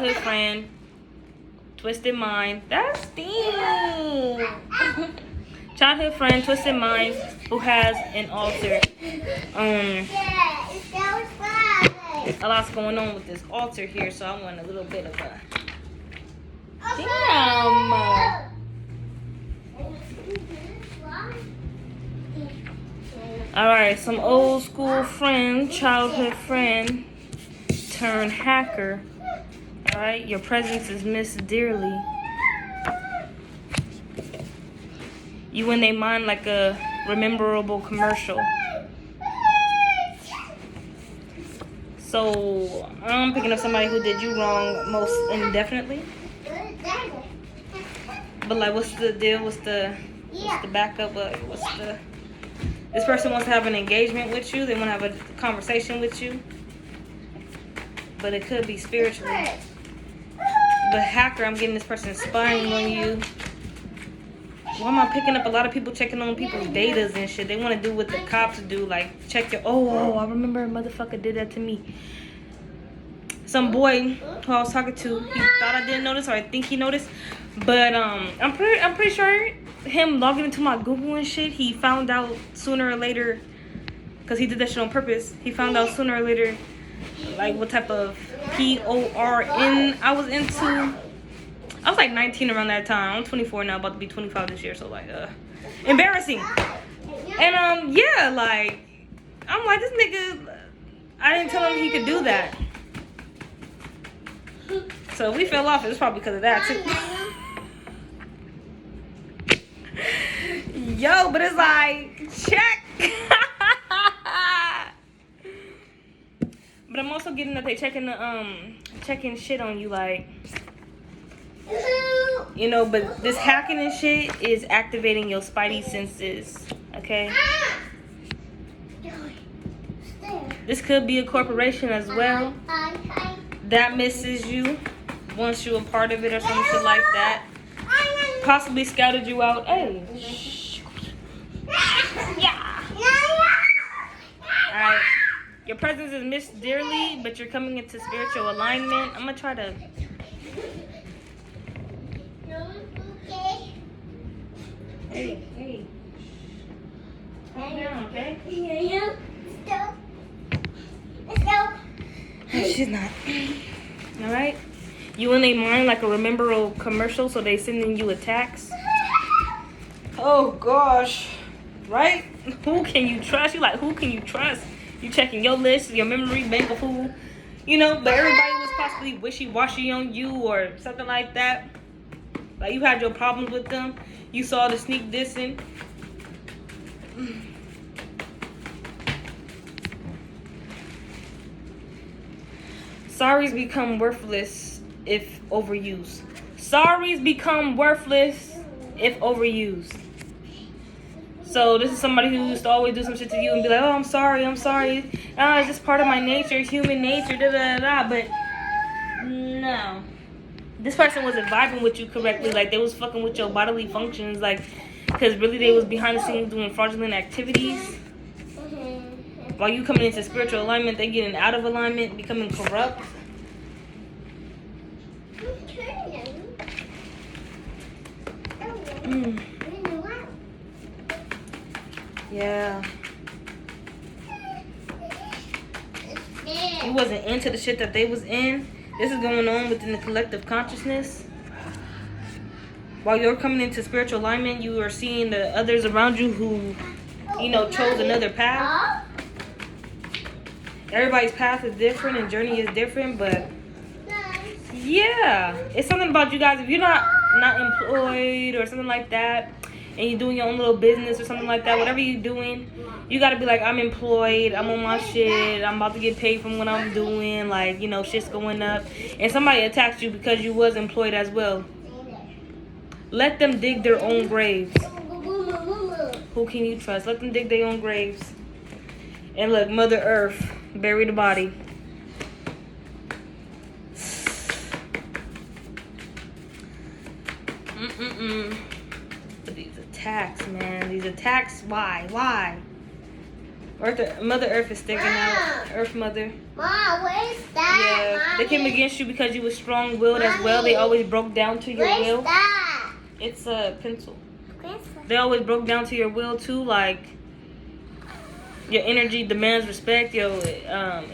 childhood friend, Twisted Mind. That's Steve. Childhood friend, Twisted Mind, who has an altar. A lot's going on with this altar here, so I want a little bit of a. Damn. All right, some old school friend, childhood friend, turned hacker. All right, your presence is missed dearly. You in their mind like a rememberable commercial. So I'm picking up somebody who did you wrong most indefinitely. But like, what's the deal? What's the backup? This person wants to have an engagement with you. They want to have a conversation with you. But it could be spiritually. But hacker, I'm getting this person spying on you. Why am I picking up a lot of people checking on people's datas and shit? They want to do what the cops do, like check your. Oh, I remember a motherfucker did that to me. Some boy who I was talking to, he thought I didn't notice, or I think he noticed, but I'm pretty sure him logging into my Google and shit, he found out sooner or later, cause he did that shit on purpose. He found out sooner or later, like what type of PORN I was into. I was like 19 around that time. I'm 24 now, about to be 25 this year. So like, embarrassing. And yeah, like, I'm like, this nigga, I didn't tell him he could do that. So we fell off. It was probably because of that too. Yo, but it's like, check. But I'm also getting that they checking shit on you, like. You know, but this hacking and shit is activating your spidey senses, okay? This could be a corporation as well that misses you, wants you a part of it or some shit like that. Possibly scouted you out. Hey. Yeah. Alright. Your presence is missed dearly, but you're coming into spiritual alignment. I'm gonna try to... Hey. Calm down, okay? Yeah. Let's go. She's not. Alright? You in their mind like a rememberable commercial, so they sending you attacks. Oh gosh. Right? Who can you trust? You like, who can you trust? You checking your list, your memory bank of who, you know, but everybody was possibly wishy-washy on you or something like that. Like you had your problems with them. You saw the sneak dissing. Sorries become worthless if overused. Sorries become worthless if overused. So this is somebody who used to always do some shit to you and be like, oh, I'm sorry. It's just part of my nature, human nature, da-da-da-da. But no. This person wasn't vibing with you correctly. Like, they was fucking with your bodily functions. Like, because really they was behind the scenes doing fraudulent activities. While you coming into spiritual alignment, they getting out of alignment, becoming corrupt. Yeah. You wasn't into the shit that they was in. This is going on within the collective consciousness. While you're coming into spiritual alignment, you are seeing the others around you who, you know, chose another path. Everybody's path is different and journey is different, but yeah, it's something about you guys. If you're not employed or something like that, and you're doing your own little business or something like that, whatever you're doing, you gotta be like, I'm employed, I'm on my shit, I'm about to get paid from what I'm doing, like, you know, shit's going up. And somebody attacks you because you was employed as well. Let them dig their own graves. Who can you trust? Let them dig their own graves. And look, Mother Earth, bury the body. But these attacks, man. These attacks, why? Mother Earth is sticking out. Earth Mother. Mom, where's that? Yeah, They came against you because you were strong-willed as well. They always broke down to your will. That? It's a pencil. They always broke down to your will too. Like your energy demands respect. Your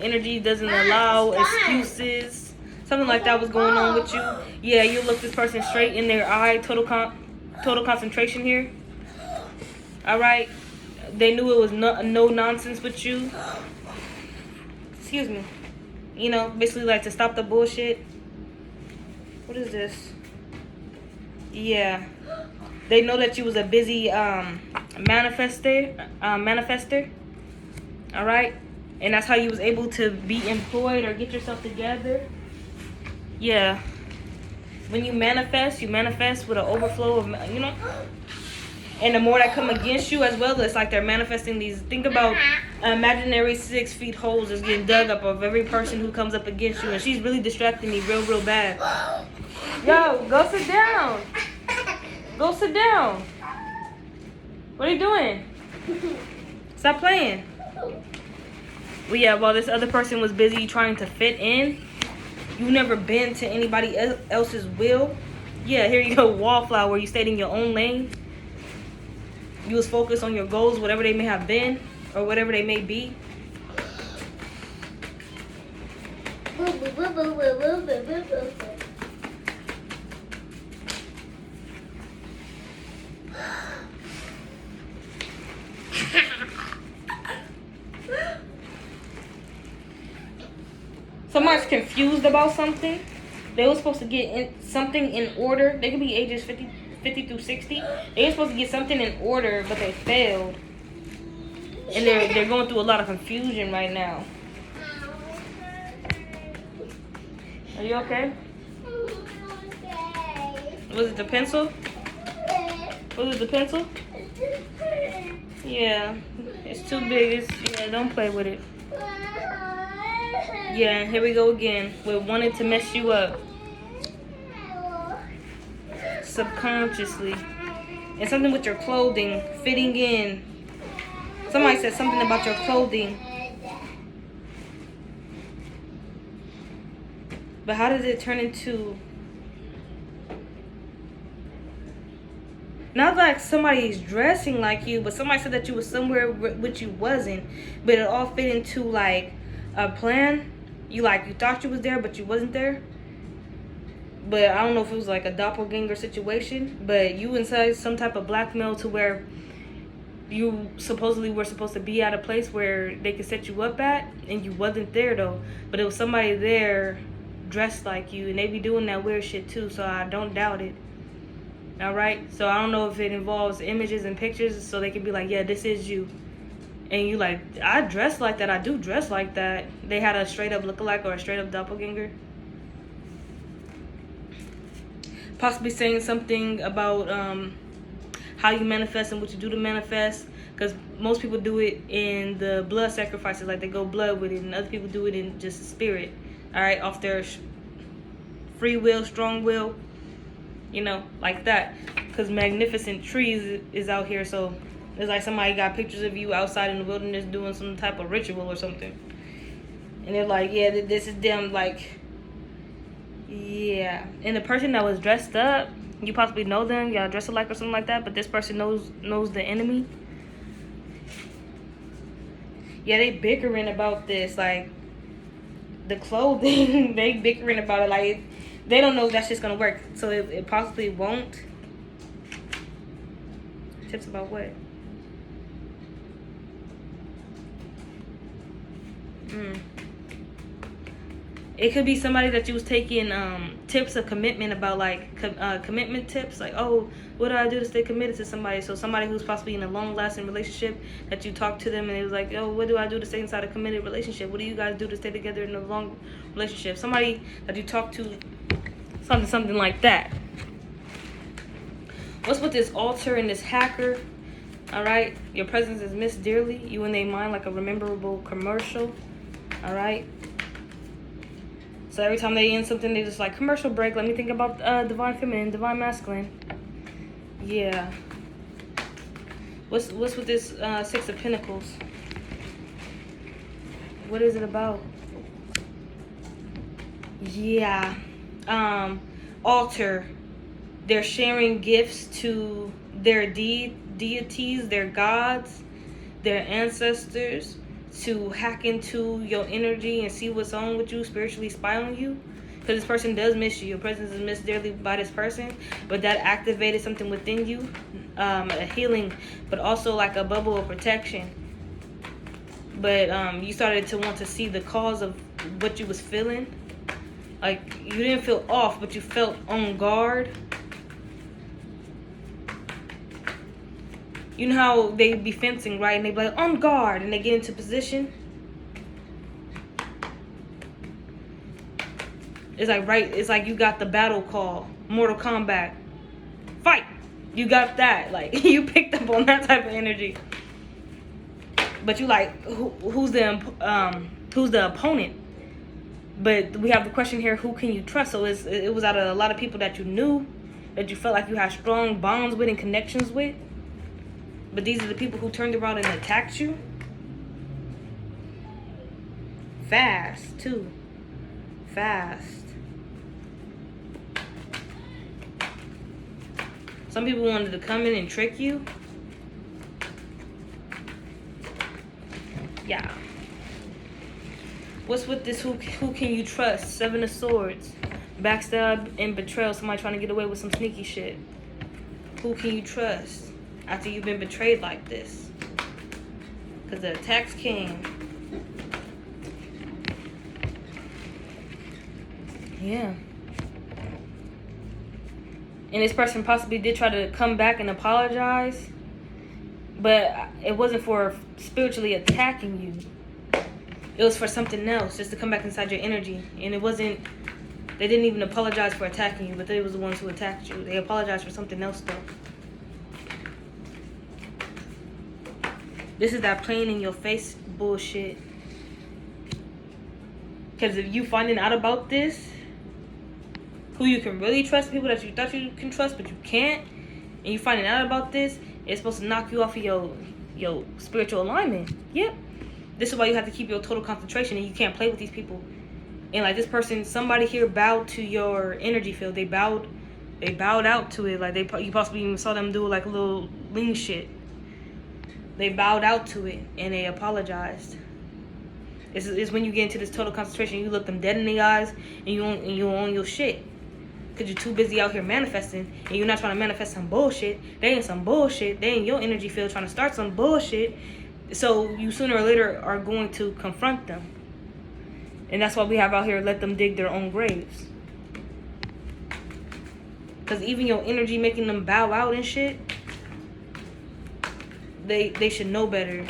energy doesn't allow excuses. Something like that was going on with you. Yeah, you look this person straight in their eye. Total concentration here. All right. They knew it was no nonsense with you. Excuse me. You know, basically like to stop the bullshit. What is this? Yeah. They know that you was a busy manifester. All right? And that's how you was able to be employed or get yourself together. Yeah. When you manifest with an overflow of, you know. And the more that come against you as well, it's like they're manifesting these. Think about imaginary 6 feet holes that's getting dug up of every person who comes up against you. And she's really distracting me real bad. Yo, go sit down. Go sit down. What are you doing? Stop playing. Well, yeah, while this other person was busy trying to fit in, you never been to anybody else's will. Yeah, here you go, wallflower. You stayed in your own lane. You was focused on your goals, whatever they may have been, or whatever they may be. Somebody's confused about something. They were supposed to get something in order. They could be ages 50 through 60. They were supposed to get something in order, but they failed. And they're going through a lot of confusion right now. Are you okay? Was it the pencil? Was it the pencil? Yeah. It's too big. Yeah, don't play with it. Yeah, here we go again. We wanted to mess you up. Subconsciously. And something with your clothing, fitting in. Somebody said something about your clothing. But how does it turn into... Not like somebody's dressing like you, but somebody said that you was somewhere which you wasn't. But it all fit into like a plan. You thought you was there, but you wasn't there. But I don't know if it was like a doppelganger situation. But you inside some type of blackmail to where you supposedly were supposed to be at a place where they could set you up at, and you wasn't there though. But it was somebody there dressed like you, and they be doing that weird shit too. So I don't doubt it. All right. So I don't know if it involves images and pictures, so they could be like, yeah, this is you. And you like, I dress like that. I do dress like that. They had a straight up lookalike or a straight up doppelganger. Possibly saying something about how you manifest and what you do to manifest. Because most people do it in the blood sacrifices, like they go blood with it. And other people do it in just spirit. All right, off their free will, strong will. You know, like that. Because Magnificent Trees is out here, so... It's like somebody got pictures of you outside in the wilderness doing some type of ritual or something. And they're like, yeah, this is them, like, yeah. And the person that was dressed up, you possibly know them, y'all dress alike or something like that, but this person knows the enemy. Yeah, they bickering about this, like, the clothing, they bickering about it, like, they don't know if that's just gonna work, so it possibly won't. Tips about what? It could be somebody that you was taking tips of commitment about, like commitment tips, like, oh, what do I do to stay committed to somebody? So somebody who's possibly in a long-lasting relationship, that you talk to them and it was like, oh, what do I do to stay inside a committed relationship? What do you guys do to stay together in a long relationship? Somebody that you talk to, something like that. What's with this altar and this hacker? All right, your presence is missed dearly. You in their mind like a rememberable commercial. All right. So every time they end something, they just like, commercial break. Let me think about divine feminine, divine masculine. Yeah. What's with this Six of Pentacles? What is it about? Yeah. Altar. They're sharing gifts to their deities, their gods, their ancestors, to hack into your energy and see what's on with you, spiritually spy on you. Because this person does miss you. Your presence is missed dearly by this person, but that activated something within you, a healing, but also like a bubble of protection. But you started to want to see the cause of what you was feeling. Like, you didn't feel off, but you felt on guard. You know how they be fencing, right? And they be like, on guard, and they get into position. It's like, right, it's like you got the battle call, Mortal Kombat, fight. You got that, like, you picked up on that type of energy. But you like, who's the opponent? But we have the question here, who can you trust? So it was out of a lot of people that you knew, that you felt like you had strong bonds with and connections with. But these are the people who turned around and attacked you. Fast, too. Fast. Some people wanted to come in and trick you. Yeah. What's with this? Who can you trust? 7 of Swords. Backstab and betrayal. Somebody trying to get away with some sneaky shit. Who can you trust after you've been betrayed like this? Because the attacks came. Yeah. And this person possibly did try to come back and apologize. But it wasn't for spiritually attacking you. It was for something else, just to come back inside your energy. And it wasn't, they didn't even apologize for attacking you, but they was the ones who attacked you. They apologized for something else, though. This is that plain in your face bullshit. Because if you finding out about this, who you can really trust, people that you thought you can trust, but you can't, and you finding out about this, it's supposed to knock you off of your spiritual alignment. Yep. This is why you have to keep your total concentration, and you can't play with these people. And like this person, somebody here bowed to your energy field. They bowed out to it. Like you possibly even saw them do like a little lean shit. They bowed out to it and they apologized. It's when you get into this total concentration, you look them dead in the eyes and you own your shit. Cause you're too busy out here manifesting and you're not trying to manifest some bullshit. They ain't some bullshit. They ain't your energy field trying to start some bullshit. So you sooner or later are going to confront them. And that's why we have out here, let them dig their own graves. Cause even your energy making them bow out and shit, they should know better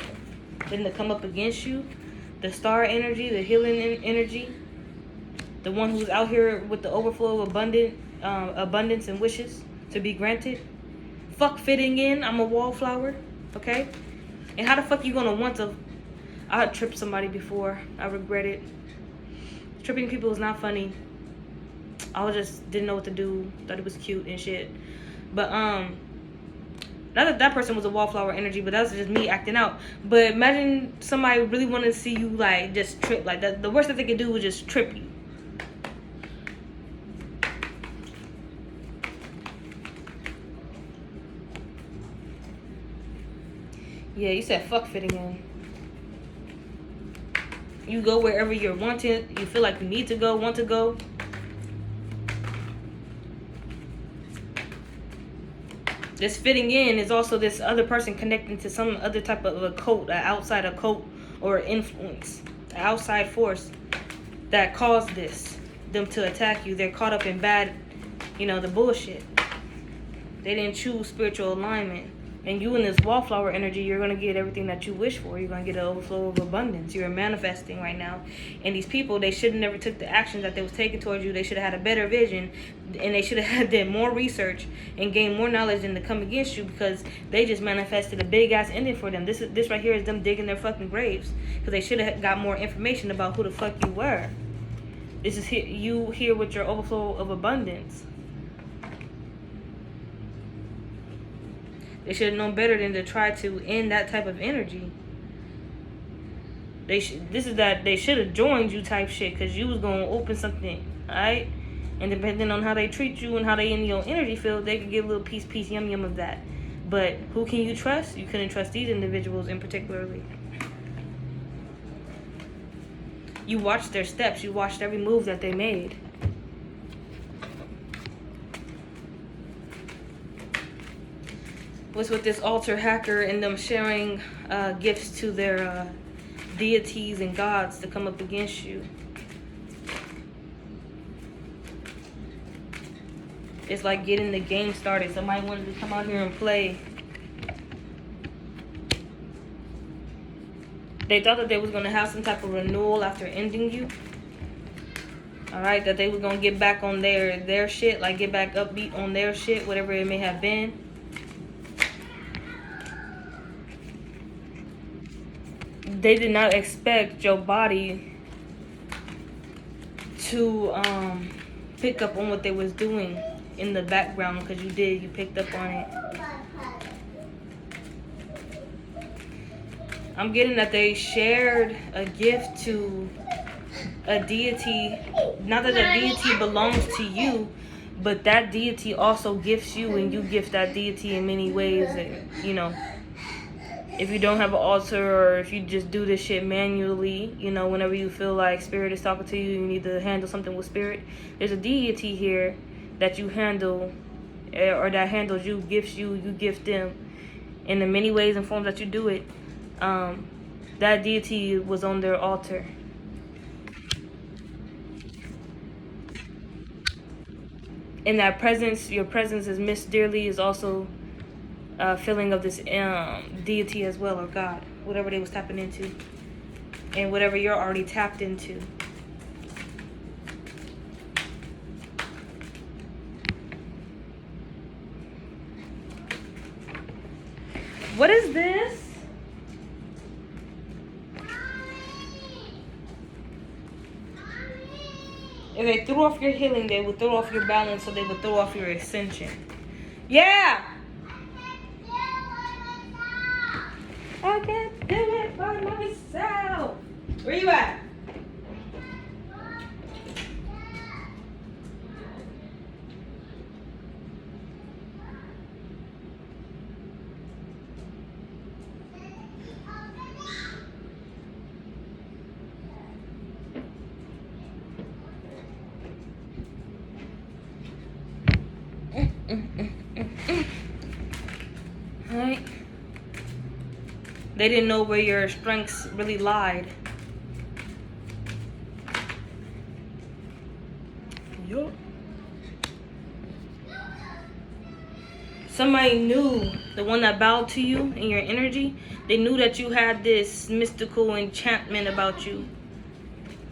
than to come up against you. The star energy, the healing energy, the one who's out here with the overflow of abundance and wishes to be granted. Fuck fitting in. I'm a wallflower, okay? And how the fuck you gonna want to? I had tripped somebody before. I regret it. Tripping people is not funny. I just didn't know what to do. Thought it was cute and shit. But not that person was a wallflower energy, but that was just me acting out. But imagine somebody really wanted to see you like just trip like that. The worst that they could do was just trip you. Yeah, you said fuck fitting in. You go wherever you're wanted. You feel like you need to go, want to go. This fitting in is also this other person connecting to some other type of a cult, an outside occult or influence, an outside force that caused them to attack you. They're caught up in bad, the bullshit. They didn't choose spiritual alignment. And you in this wallflower energy, you're going to get everything that you wish for. You're going to get an overflow of abundance. You're manifesting right now. And these people, they should have never took the actions that they was taking towards you. They should have had a better vision. And they should have done more research and gained more knowledge than to come against you, because they just manifested a big-ass ending for them. This right here is them digging their fucking graves. Because they should have got more information about who the fuck you were. This is you here with your overflow of abundance. They should have known better than to try to end that type of energy. This is that they should have joined you type shit, because you was going to open something, alright? And depending on how they treat you and how they in your energy field, they could get a little piece, yum of that. But who can you trust? You couldn't trust these individuals in particularly. You watched their steps. You watched every move that they made. What's with this altar hacker and them sharing gifts to their deities and gods to come up against you? It's like getting the game started. Somebody wanted to come out here and play. They thought that they was going to have some type of renewal after ending you. Alright, that they was going to get back on their shit. Like get back upbeat on their shit, whatever it may have been. They did not expect your body to pick up on what they was doing in the background, because you did. You picked up on it. I'm getting that they shared a gift to a deity. Not that the deity belongs to you, but that deity also gifts you, and you gift that deity in many ways. And, you know, if you don't have an altar, or if you just do this shit manually, you know, whenever you feel like spirit is talking to you, you need to handle something with spirit. There's a deity here that you handle, or that handles you, gifts you, you gift them. In the many ways and forms that you do it, that deity was on their altar. And that presence, your presence is missed dearly, is also a feeling of this deity as well, or God, whatever they was tapping into, and whatever you're already tapped into. What is this? If they threw off your healing, they would throw off your balance, so they would throw off your ascension. Yeah! I can't do it by myself. Where you at? Alright. They didn't know where your strengths really lied. Yup. Somebody knew, the one that bowed to you in your energy, they knew that you had this mystical enchantment about you.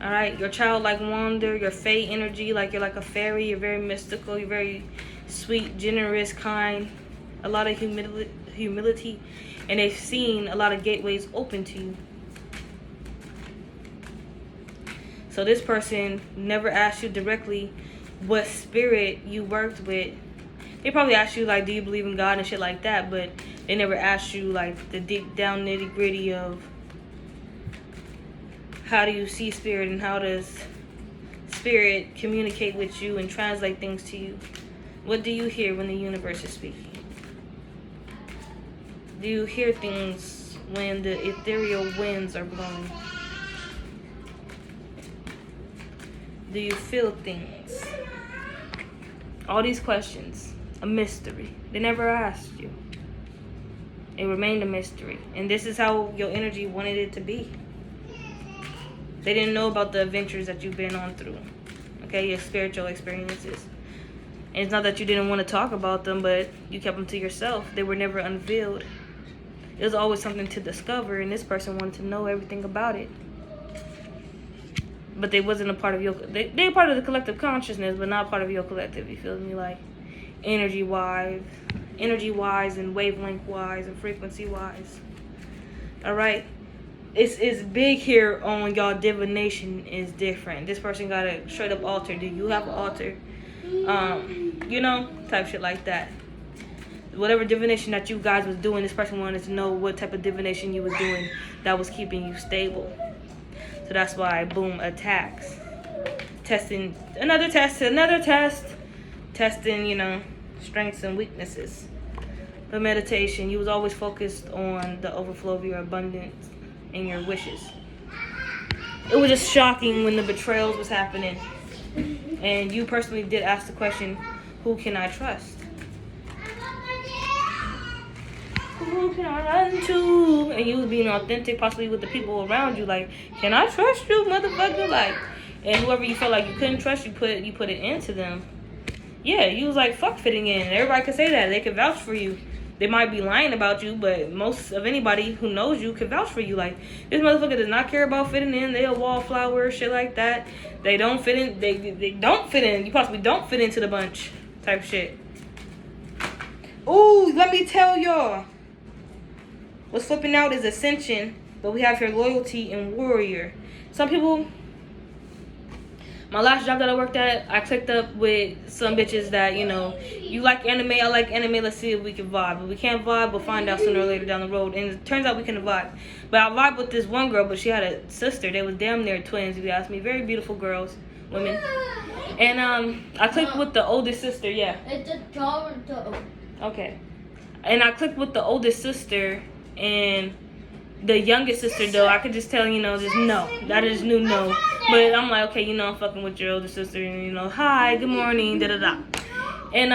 Alright, your childlike wonder, your fae energy, like you're like a fairy, you're very mystical, you're very sweet, generous, kind, a lot of humility, and they've seen a lot of gateways open to you. So this person never asked you directly what spirit you worked with. They probably asked you, like, do you believe in God and shit like that, but they never asked you, like, the deep down nitty gritty of how do you see spirit, and how does spirit communicate with you and translate things to you. What do you hear when the universe is speaking? Do you hear things when the ethereal winds are blowing? Do you feel things? All these questions, a mystery. They never asked you. It remained a mystery. And this is how your energy wanted it to be. They didn't know about the adventures that you've been on through. Okay, your spiritual experiences. And it's not that you didn't want to talk about them, but you kept them to yourself. They were never unveiled. It was always something to discover, and this person wanted to know everything about it. But they wasn't a part of your... They're part of the collective consciousness, but not part of your collective, you feel me? Like, energy-wise and wavelength-wise and frequency-wise. Alright? It's big here on y'all. Divination is different. This person got a straight up altar. Do you have an altar? You know, type shit like that. Whatever divination that you guys was doing, this person wanted to know what type of divination you was doing that was keeping you stable. So that's why, boom, attacks. Testing, another test, testing, strengths and weaknesses. But meditation, you was always focused on the overflow of your abundance and your wishes. It was just shocking when the betrayals was happening. And you personally did ask the question, who can I trust? Who can I run to? And you was being authentic, possibly with the people around you. Like, can I trust you, motherfucker? Like, and whoever you felt like you couldn't trust, you put it into them. Yeah, you was like, fuck fitting in. Everybody could say that. They could vouch for you. They might be lying about you, but most of anybody who knows you could vouch for you. Like, this motherfucker does not care about fitting in. They a wallflower, shit like that. They don't fit in. They don't fit in. You possibly don't fit into the bunch type shit. Ooh, let me tell y'all. What's flipping out is ascension, but we have here loyalty and warrior. Some people... My last job that I worked at, I clicked up with some bitches that, you like anime, I like anime, let's see if we can vibe. But we can't vibe, we'll find out sooner or later down the road. And it turns out we can vibe. But I vibe with this one girl, but she had a sister. They was damn near twins, if you ask me. Very beautiful girls, women. And I clicked with the oldest sister, yeah. It's a Toronto. Okay. And I clicked with the oldest sister, and the youngest sister, though, I could just tell, just no. That is new no. But I'm like, okay, I'm fucking with your older sister, and, hi, good morning, da-da-da. And,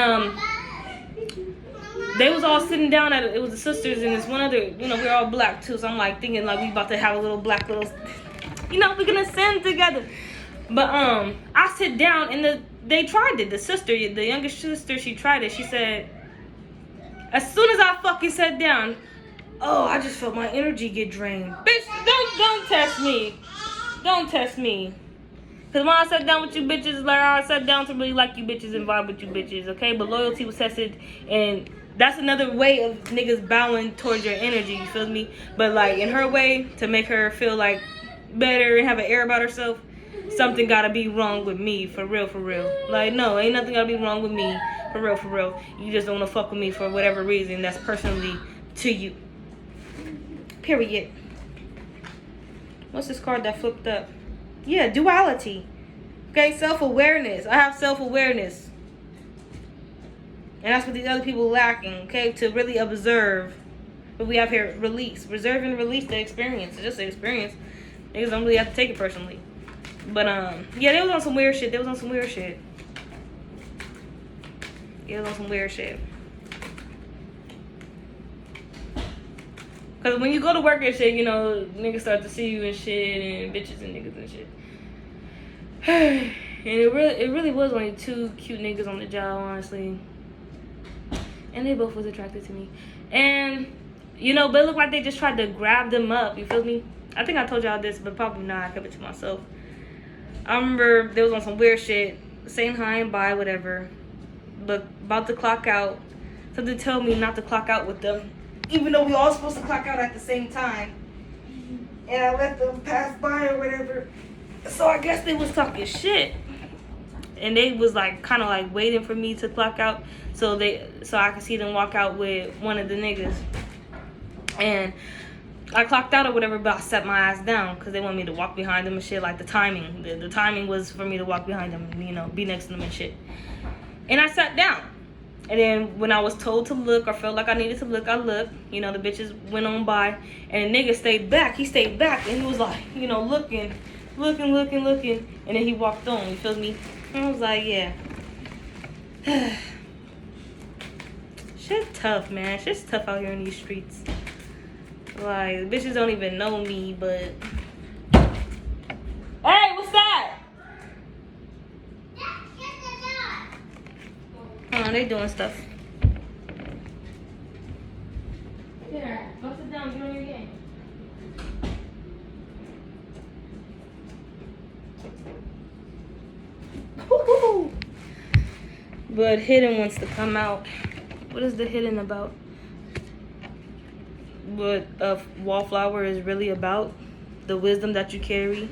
they was all sitting down it was the sisters and this one other, we're all black, too. So I'm, like, thinking, like, we about to have a little black little, we're gonna sing together. But, I sit down, and they tried it. The sister, the youngest sister, she tried it. She said, as soon as I fucking sat down, oh, I just felt my energy get drained. Bitch, don't test me. Don't test me. Because when I sat down with you bitches, like I sat down to really like you bitches and vibe with you bitches, okay? But loyalty was tested, and that's another way of niggas bowing towards your energy, you feel me? But, like, in her way, to make her feel, like, better and have an air about herself, something gotta be wrong with me, for real, for real. Like, no, ain't nothing gotta be wrong with me, for real, for real. You just don't wanna fuck with me for whatever reason that's personally to you. Period. What's this card that flipped up? Yeah, duality. Okay, self-awareness. I have self-awareness. And that's what these other people lacking, okay? To really observe. But we have here release. Reserve and release the experience. It's just an experience. Niggas don't really have to take it personally. But, yeah, they was on some weird shit. Yeah, they was on some weird shit. Because when you go to work and shit, niggas start to see you and shit, and bitches and niggas and shit. And it really was only two cute niggas on the job, honestly. And they both was attracted to me. And, but it looked like they just tried to grab them up, you feel me? I think I told y'all this, but probably not. I kept it to myself. I remember they was on some weird shit, saying hi and bye, whatever. But about to clock out. Something told me not to clock out with them. Even though we all supposed to clock out at the same time. And I let them pass by or whatever. So I guess they was talking shit. And they was like kind of like waiting for me to clock out so I could see them walk out with one of the niggas. And I clocked out or whatever, but I set my ass down because they want me to walk behind them and shit. Like the timing. The timing was for me to walk behind them and, be next to them and shit. And I sat down. And then when I was told to look or felt like I needed to look, I looked. The bitches went on by. And the nigga stayed back. He stayed back. And he was like, looking. And then he walked on. You feel me? And I was like, yeah. Shit's tough, man. Shit's tough out here in these streets. Like, the bitches don't even know me, but... Hey, what's that? Oh, they doing stuff. Here, go sit down, get on your game. Woo-hoo. But Hidden wants to come out. What is the Hidden about? What Wallflower is really about? The wisdom that you carry,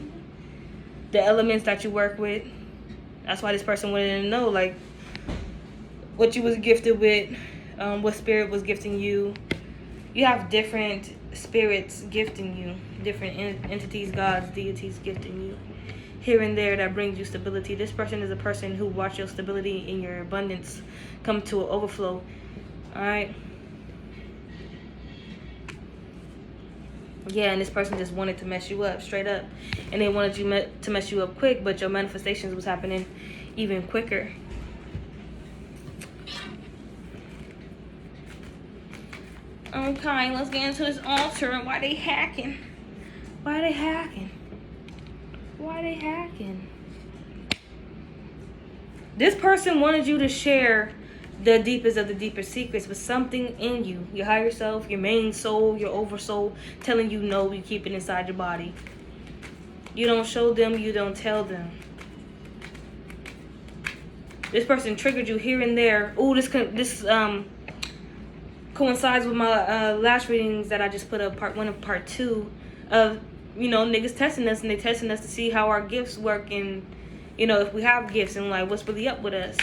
the elements that you work with. That's why this person wanted to know, like, what you was gifted with, what spirit was gifting you. You have different spirits gifting you, different entities, gods, deities gifting you here and there that brings you stability. This person is a person who watched your stability and your abundance come to an overflow. All right. Yeah, and this person just wanted to mess you up, straight up. And they wanted you to mess you up quick, but your manifestations was happening even quicker. Okay, let's get into this altar and why they hacking. Why they hacking? Why they hacking? This person wanted you to share the deepest of the deepest secrets with something in you. Your higher self, your main soul, your oversoul, telling you no, you keep it inside your body. You don't show them, you don't tell them. This person triggered you here and there. Ooh, this coincides with my last readings that I just put up, part 1 and part 2 of, niggas testing us, and they testing us to see how our gifts work, and if we have gifts, and like what's really up with us.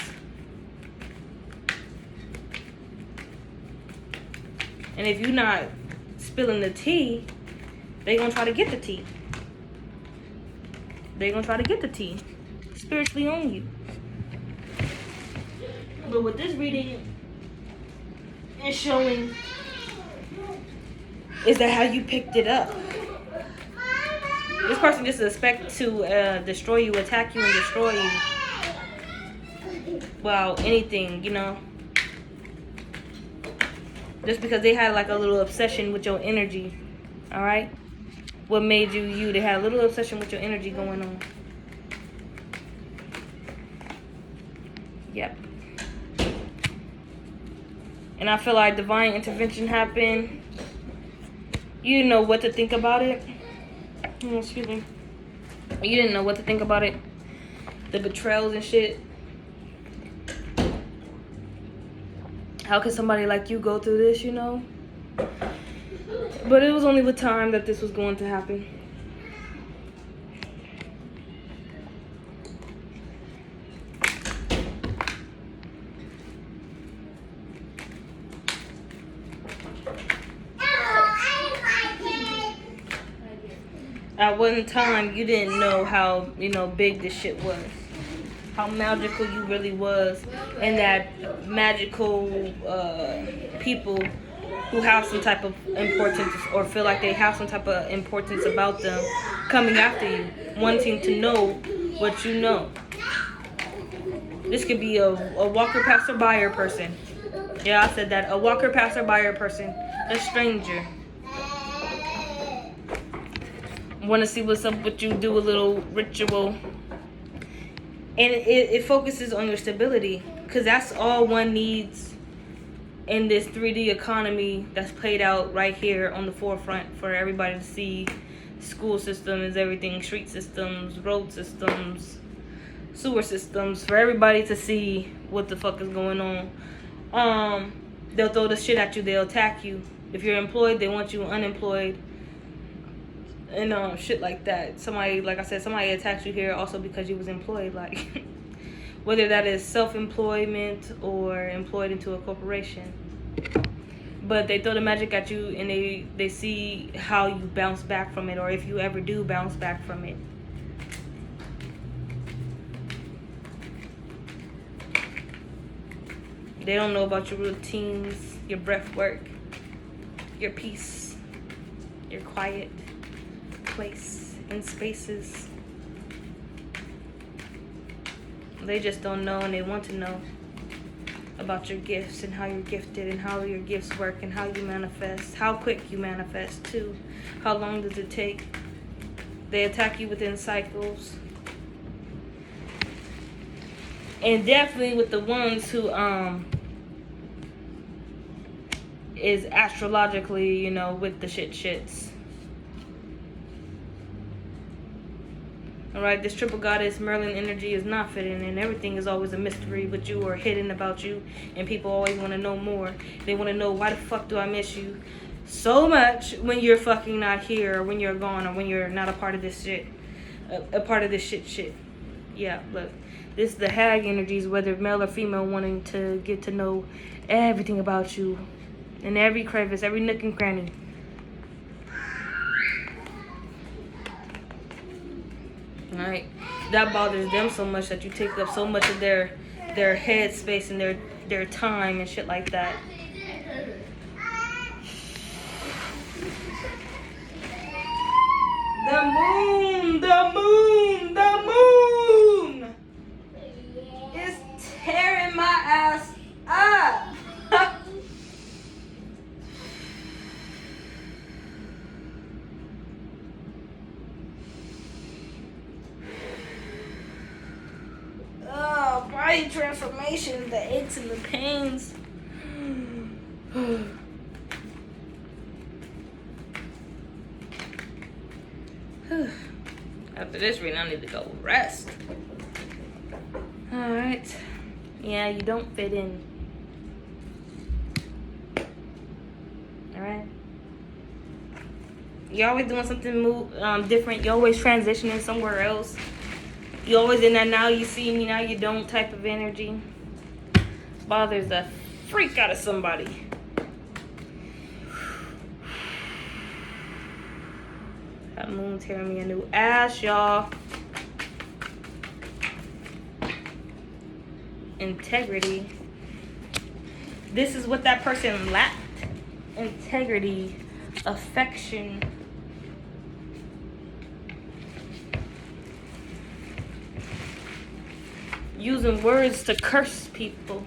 And if you're not spilling the tea, they gonna try to get the tea. They gonna try to get the tea spiritually on you. But with this reading is showing is that how you picked it up. This person just expect to destroy you, attack you, and destroy you. Well, anything, just because they had like a little obsession with your energy. All right, what made you you? They had a little obsession with your energy going on. Yep. And I feel like divine intervention happened. You didn't know what to think about it. Oh, excuse me. You didn't know what to think about it. The betrayals and shit. How could somebody like you go through this, But it was only with time that this was going to happen. At one time, you didn't know how, big this shit was. How magical you really was. And that magical people who have some type of importance or feel like they have some type of importance about them coming after you. Wanting to know what you know. This could be a walker, passerby person. Yeah, I said that. A walker, passerby person. A stranger. Want to see what's up with you, do a little ritual. And it focuses on your stability, because that's all one needs in this 3D economy that's played out right here on the forefront for everybody to see. School systems, everything, street systems, road systems, sewer systems, for everybody to see what the fuck is going on. They'll throw the shit at you, they'll attack you. If you're employed, they want you unemployed. And shit like that. Somebody, like I said, somebody attacks you here also because you was employed, like whether that is self-employment or employed into a corporation. But they throw the magic at you, and they see how you bounce back from it, or if you ever do bounce back from it. They don't know about your routines, your breath work, your peace, your quiet place and spaces. They just don't know, and they want to know about your gifts and how you're gifted and how your gifts work and how you manifest, how quick you manifest too. How long does it take? They attack you within cycles. And definitely with the ones who is astrologically, with the shits. Alright, this triple goddess Merlin energy is not fitting, and everything is always a mystery with you or hidden about you, and people always want to know more. They want to know, why the fuck do I miss you so much when you're fucking not here, or when you're gone, or when you're not a part of this shit, a part of this shit. Yeah, look, this is the hag energies, whether male or female, wanting to get to know everything about you, in every crevice, every nook and cranny. Right? That bothers them so much that you take up so much of their head space and their time and shit like that. The moon is tearing my ass up. Oh, body transformation, the aches and the pains. After this reading, I need to go rest. Alright. Yeah, you don't fit in. Alright? You're always doing something different. You're always transitioning somewhere else. You're always in that now you see me, now you don't type of energy. Bothers the freak out of somebody. That moon tearing me a new ass, y'all. Integrity. This is what that person lacked. Integrity. Affection. Using words to curse people.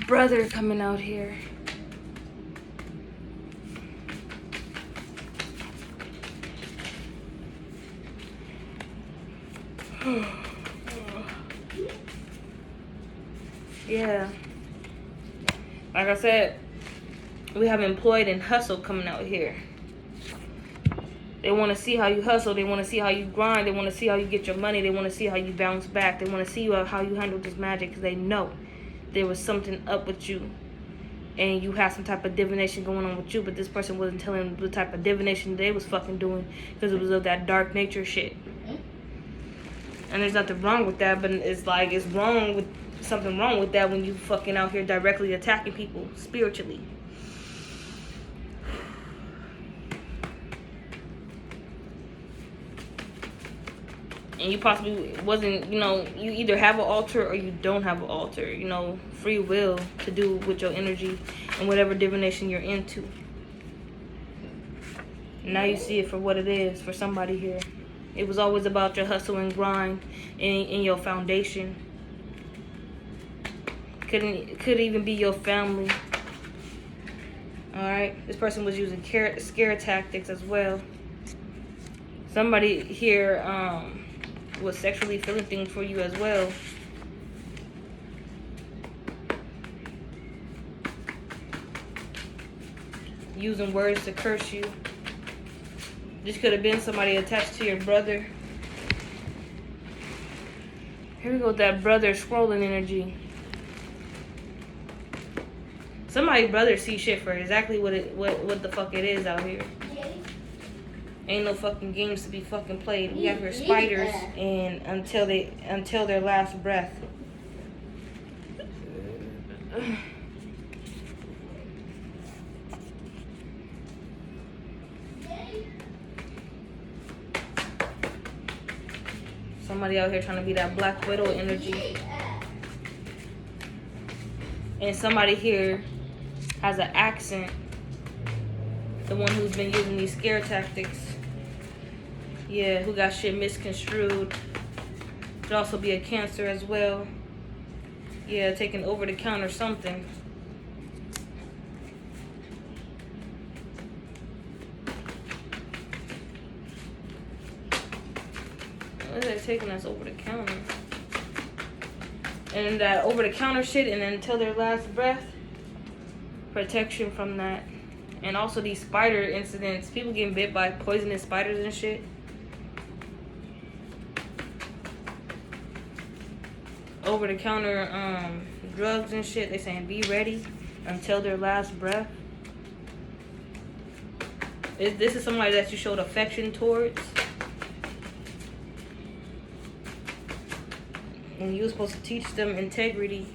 Brother coming out here. Yeah. Like I said, we have employed and hustle coming out here. They want to see how you hustle. They want to see how you grind. They want to see how you get your money. They want to see how you bounce back. They want to see how you handle this magic, because they know there was something up with you and you have some type of divination going on with you, but this person wasn't telling the type of divination they was fucking doing because it was of that dark nature shit. And there's nothing wrong with that, but it's like something wrong with that when you fucking out here directly attacking people spiritually. And you possibly wasn't, you either have an altar or you don't have an altar. Free will to do with your energy and whatever divination you're into. Now you see it for what it is for somebody here. It was always about your hustle and grind in your foundation. Could even be your family. Alright? This person was using scare tactics as well. Somebody here, was sexually feeling things for you as well. Using words to curse you. This could have been somebody attached to your brother. Here we go with that brother scrolling energy. Somebody's brother sees shit for exactly what the fuck it is out here. Ain't no fucking games to be fucking played. We have here spiders and until their last breath. Somebody out here trying to be that Black Widow energy. And somebody here has an accent. The one who's been using these scare tactics. Yeah, who got shit misconstrued. Could also be a Cancer as well. Yeah, taking over the counter something. What is they taking us over the counter? And that over the counter shit, and then until their last breath. Protection from that. And also these spider incidents. People getting bit by poisonous spiders and shit. Over the counter drugs and shit. They saying be ready until their last breath. This is somebody that you showed affection towards. And you were supposed to teach them integrity.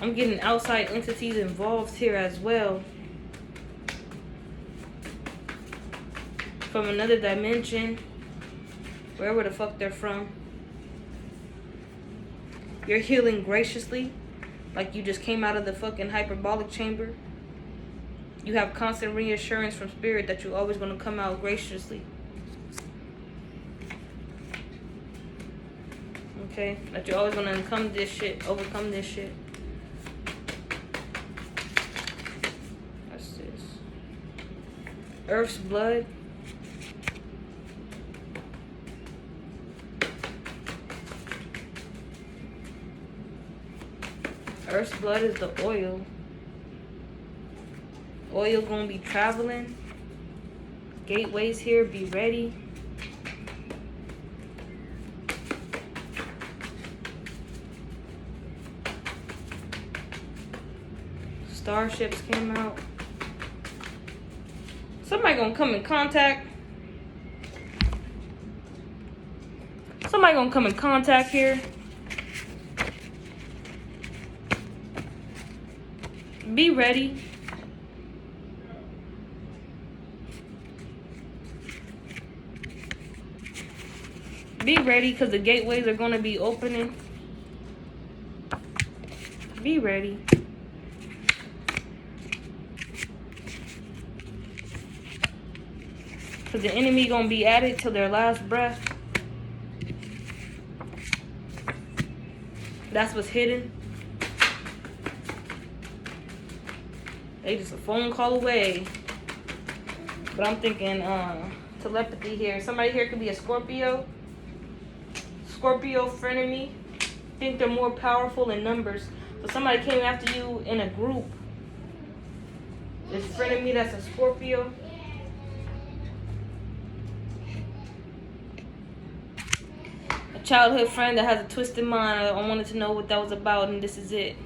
I'm getting outside entities involved here as well. From another dimension. Wherever the fuck they're from. You're healing graciously. Like you just came out of the fucking hyperbolic chamber. You have constant reassurance from spirit that you're always going to come out graciously. Okay? That you're always going to overcome this shit. What's this? Earth's blood. Earth's blood is the oil. Oil gonna be traveling. Gateways here, be ready. Starships came out. Somebody gonna come in contact. Somebody gonna come in contact here. Be ready. Be ready because the gateways are going to be opening. Be ready. Because the enemy going to be at it till their last breath. That's what's hidden. They just a phone call away. But I'm thinking telepathy here. Somebody here could be a Scorpio. Scorpio frenemy. Think they're more powerful in numbers. So somebody came after you in a group. This frenemy that's a Scorpio. A childhood friend that has a twisted mind. I wanted to know what that was about, and this is it.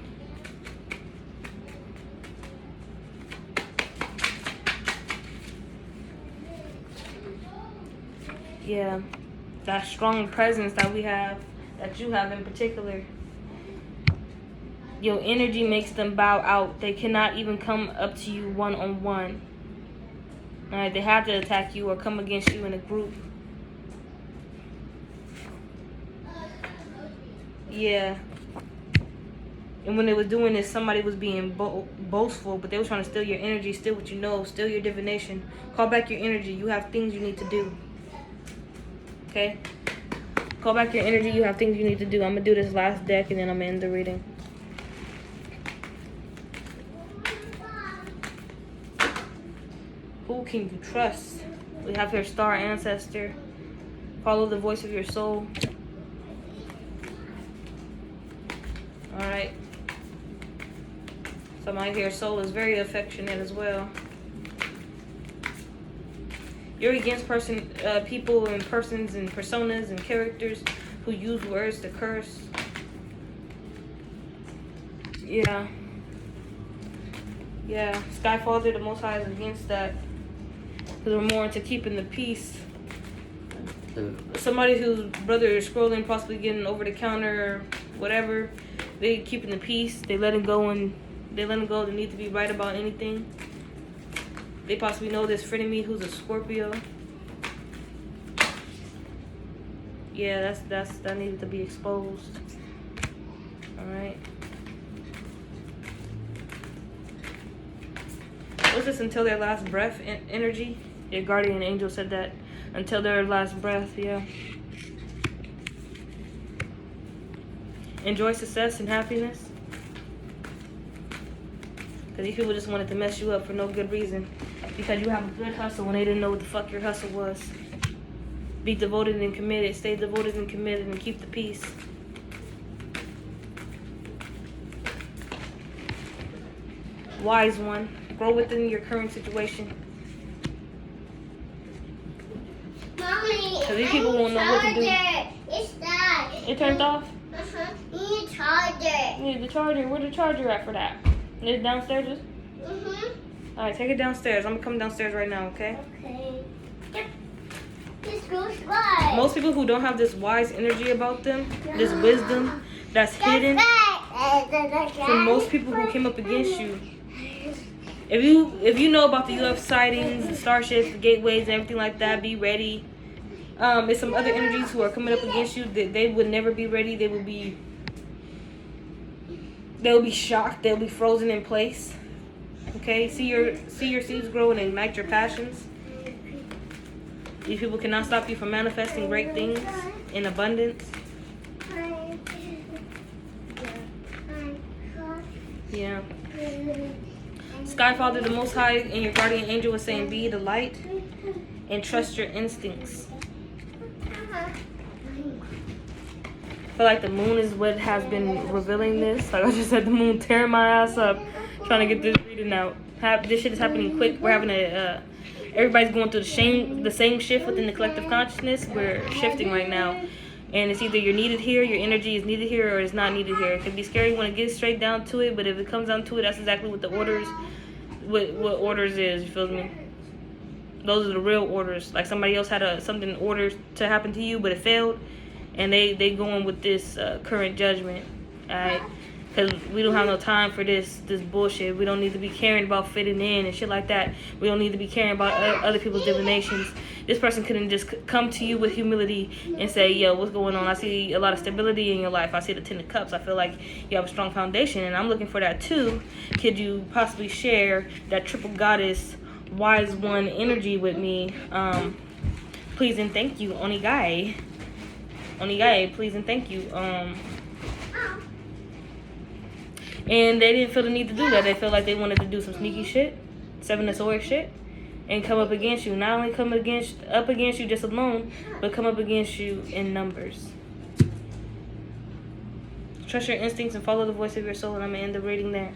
Yeah, that strong presence that we have, that you have in particular. Your energy makes them bow out. They cannot even come up to you one-on-one. Alright, they have to attack you or come against you in a group. Yeah. And when they were doing this, somebody was being boastful, but they were trying to steal your energy, steal what you know, steal your divination. Call back your energy. You have things you need to do. Okay? Call back your energy. You have things you need to do. I'm going to do this last deck and then I'm going to end the reading. Who can you trust? We have here Star Ancestor. Follow the voice of your soul. Alright. Somebody here, soul is very affectionate as well. You're against people and persons and personas and characters who use words to curse. Yeah. Yeah. Skyfather, the Most High, is against that. Because we're more into keeping the peace. Somebody whose brother is scrolling, possibly getting over the counter or whatever, they keeping the peace. They let him go and they let him go. They need to be right about anything. They possibly know this frenemy who's a Scorpio. Yeah, that needed to be exposed. Alright. What's this until their last breath energy? Your guardian angel said that. Until their last breath, yeah. Enjoy success and happiness. Because these people just wanted to mess you up for no good reason. Because you have a good hustle when they didn't know what the fuck your hustle was. Be devoted and committed. Stay devoted and committed and keep the peace. Wise one. Grow within your current situation. Mommy, Because these people won't know what to do. It's that. It turned off? Uh-huh. You need a charger. You need the charger. Where's the charger at for that? Is it downstairs? Mm-hmm. Alright, take it downstairs. I'm going to come downstairs right now, okay? Okay. Yep. This goes right. Most people who don't have this wise energy about them, this wisdom that's hidden, For most people who came up against you, if you know about the UFO sightings, the starships, the gateways, and everything like that, be ready. There's some other energies who are coming up against you that they would never be ready. They'll be shocked. They'll be frozen in place. Okay, see your seeds grow and ignite your passions. These people cannot stop you from manifesting great things in abundance. Yeah. Skyfather, the Most High, and your guardian angel is saying, be the light and trust your instincts. I feel like the moon is what has been revealing this. Like I just said, the moon tearing my ass up trying to get this reading out. This shit is happening quick. We're having everybody's going through the same shift within the collective consciousness. We're shifting right now. And it's either you're needed here, your energy is needed here, or it's not needed here. It can be scary when it gets straight down to it, but if it comes down to it, that's exactly what the orders, what orders is, you feel me? Those are the real orders. Like somebody else had something ordered to happen to you, but it failed, and they going with this current judgment, alright? Because we don't have no time for this bullshit. We don't need to be caring about fitting in and shit like that. We don't need to be caring about other people's divinations. This person couldn't just come to you with humility and say, yo, what's going on? I see a lot of stability in your life. I see the 10 of cups. I feel like you have a strong foundation, and I'm looking for that too. Could you possibly share that triple goddess, wise one energy with me? Please and thank you, Onigai. Onigai, please and thank you. And they didn't feel the need to do that. They felt like they wanted to do some sneaky shit, Seven of Swords shit, and come up against you. Not only come up against you just alone, but come up against you in numbers. Trust your instincts and follow the voice of your soul, and I'm going to end the reading there.